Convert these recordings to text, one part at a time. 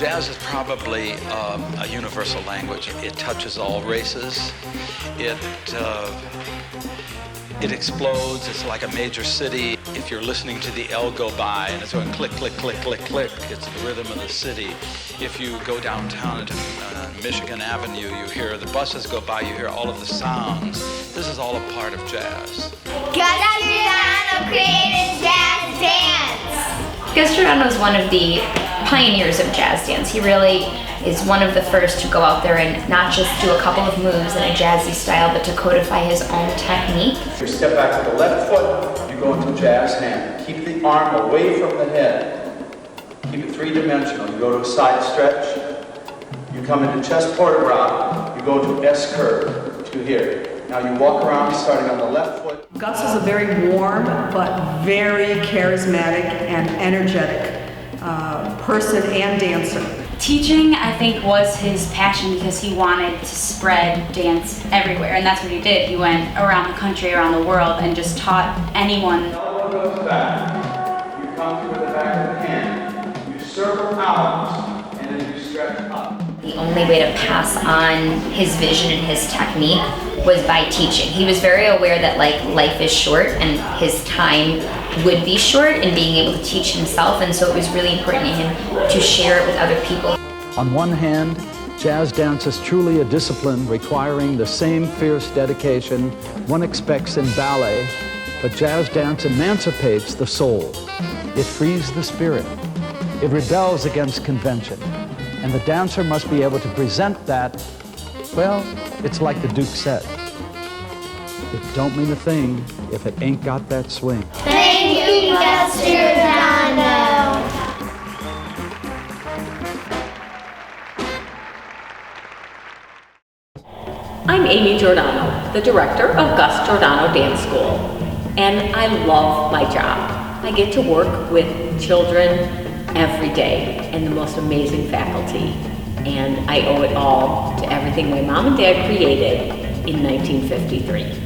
Jazz is probably a universal language. It touches all races. It explodes. It's like a major city. If you're listening to the L go by and it's going click, click, click, click, click, it's the rhythm of the city. If you go downtown into Michigan Avenue, you hear the buses go by, you hear all of the sounds. This is all a part of jazz. Gus Giordano created jazz dance. Gus Giordano is one of the pioneers of jazz dance. He really is one of the first to go out there and not just do a couple of moves in a jazzy style, but to codify his own technique. You step back to the left foot, you go into jazz hand. Keep the arm away from the head. Keep it three-dimensional. You go to a side stretch. You come into chest port rock. You go to S curve to here. Now you walk around starting on the left foot. Gus is a very warm but very charismatic and energetic person and dancer. Teaching, I think, was his passion because he wanted to spread dance everywhere, and that's what he did. He went around the country, around the world, and just taught anyone. The elbow goes back. You come to the back of the hand. You circle out, and then you stretch up. The only way to pass on his vision and his technique was by teaching. He was very aware that life is short and his time would be short, and being able to teach himself, and so it was really important to him to share it with other people. On one hand, jazz dance is truly a discipline requiring the same fierce dedication one expects in ballet, but jazz dance emancipates the soul. It frees the spirit. It rebels against convention, and the dancer must be able to present that. Well, it's like the Duke said, it don't mean a thing if it ain't got that swing. Thank you, Gus Giordano. I'm Amy Giordano, the director of Gus Giordano Dance School, and I love my job. I get to work with children every day and the most amazing faculty, and I owe it all to everything my mom and dad created in 1953.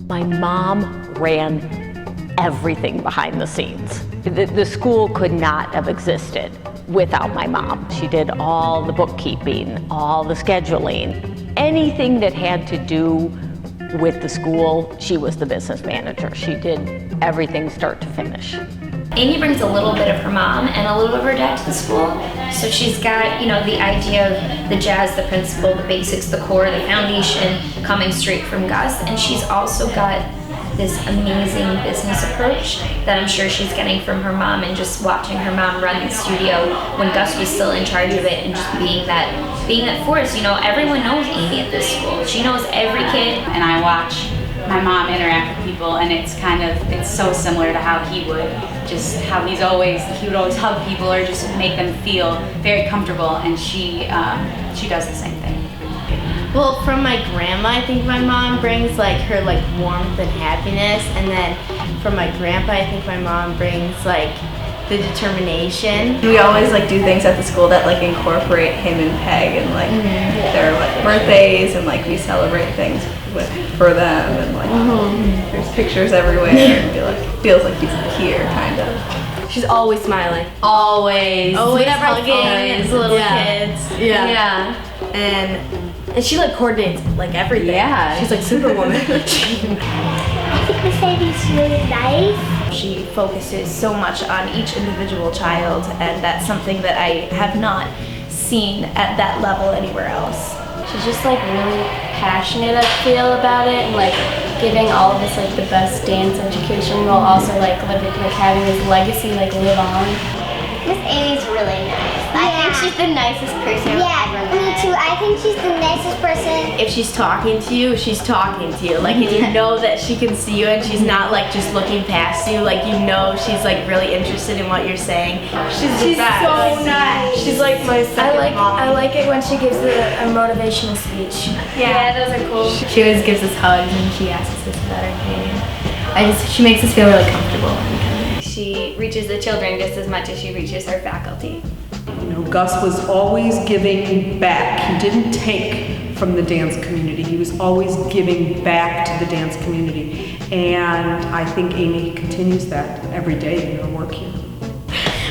My mom ran everything behind the scenes. The school could not have existed without my mom. She did all the bookkeeping, all the scheduling, anything that had to do with the school, she was the business manager. She did everything start to finish. Amy brings a little bit of her mom and a little bit of her dad to the school. So she's got, the idea of the jazz, the principle, the basics, the core, the foundation coming straight from Gus. And she's also got this amazing business approach that I'm sure she's getting from her mom, and just watching her mom run the studio when Gus was still in charge of it, and just being that force. Everyone knows Amy at this school. She knows every kid. And I watch my mom interact with people, and it's so similar to how he would. Just how he would always hug people or just make them feel very comfortable, and she does the same thing. Well, from my grandma, I think my mom brings her warmth and happiness, and then from my grandpa, I think my mom brings the determination. We always do things at the school that incorporate him and Peg, and their birthdays, and we celebrate things for them, and there's pictures everywhere, and feels like he's here, kind of. She's always smiling. Always hugging little kids. Yeah. And she coordinates everything. Yeah. She's Superwoman. I think Mercedes is really nice. She focuses so much on each individual child, and that's something that I have not seen at that level anywhere else. She's just really passionate, I feel, about it, and giving all of us the best dance education, while also having this legacy live on. Miss Amy's really nice. I think she's the nicest person I've ever met. Me too. I think she's the nicest person. If she's talking to you, she's talking to you. And you know that she can see you, and she's not just looking past you. She's really interested in what you're saying. She's so nice. She's my second mom. I like it when she gives a motivational speech. Yeah, those are cool. She always gives us hugs, and she asks us about our day. She makes us feel really comfortable. She reaches the children just as much as she reaches her faculty. Gus was always giving back. He didn't take from the dance community. He was always giving back to the dance community. And I think Amy continues that every day in her work here.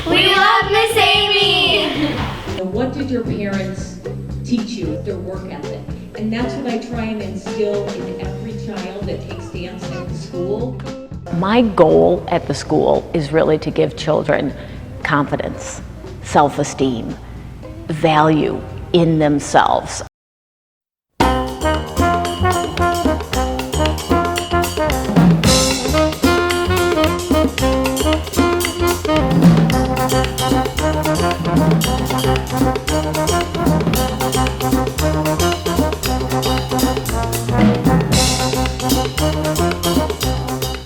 We love Miss Amy! What did your parents teach you, their work ethic? And that's what I try and instill in every child that takes dance at the school. My goal at the school is really to give children confidence, self-esteem, value in themselves.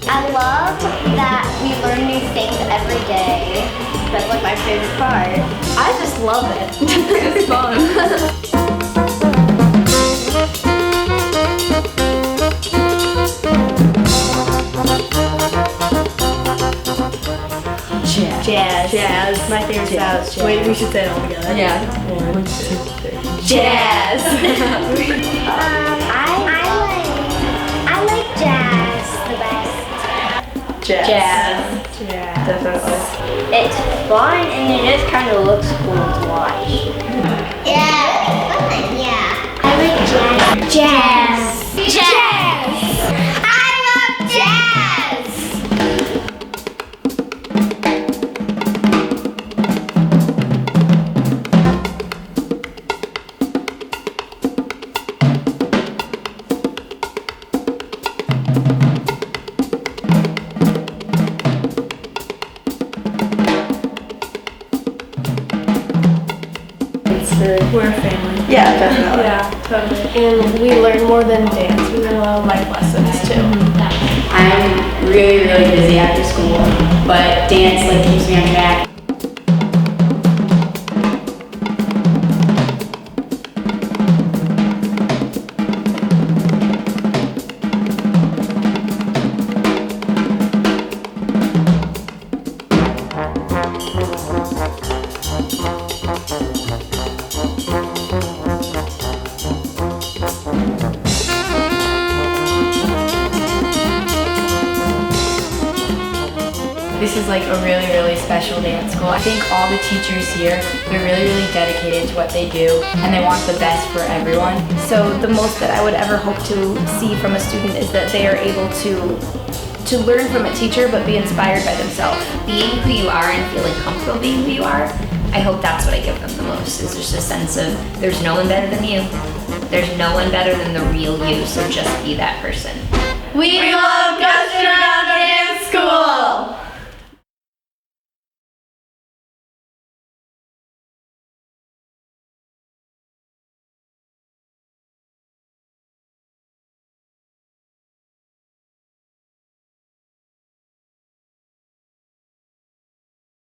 I love that we learn new things every day. That's like my favorite part. I just love it. It's fun. Jazz. My favorite sound. Wait, we should say it all together. Yeah. 1, 2, 3. Jazz. I like jazz the best. Jazz. Definitely. It's fun and it just kind of looks cool to watch. Yeah, it's fun. Yeah. I like jazz. Jazz. I love jazz. We're a family. Yeah, definitely. Yeah, totally. And we learn more than dance. We learn a lot of life lessons too. I'm really, really busy after school, but dance keeps me on track. This is like a really, really special dance school. I think all the teachers here, they're really, really dedicated to what they do and they want the best for everyone. So the most that I would ever hope to see from a student is that they are able to learn from a teacher but be inspired by themselves. Being who you are and feeling comfortable being who you are, I hope that's what I give them the most, is just a sense of there's no one better than you. There's no one better than the real you, so just be that person. We love Gus Giordano!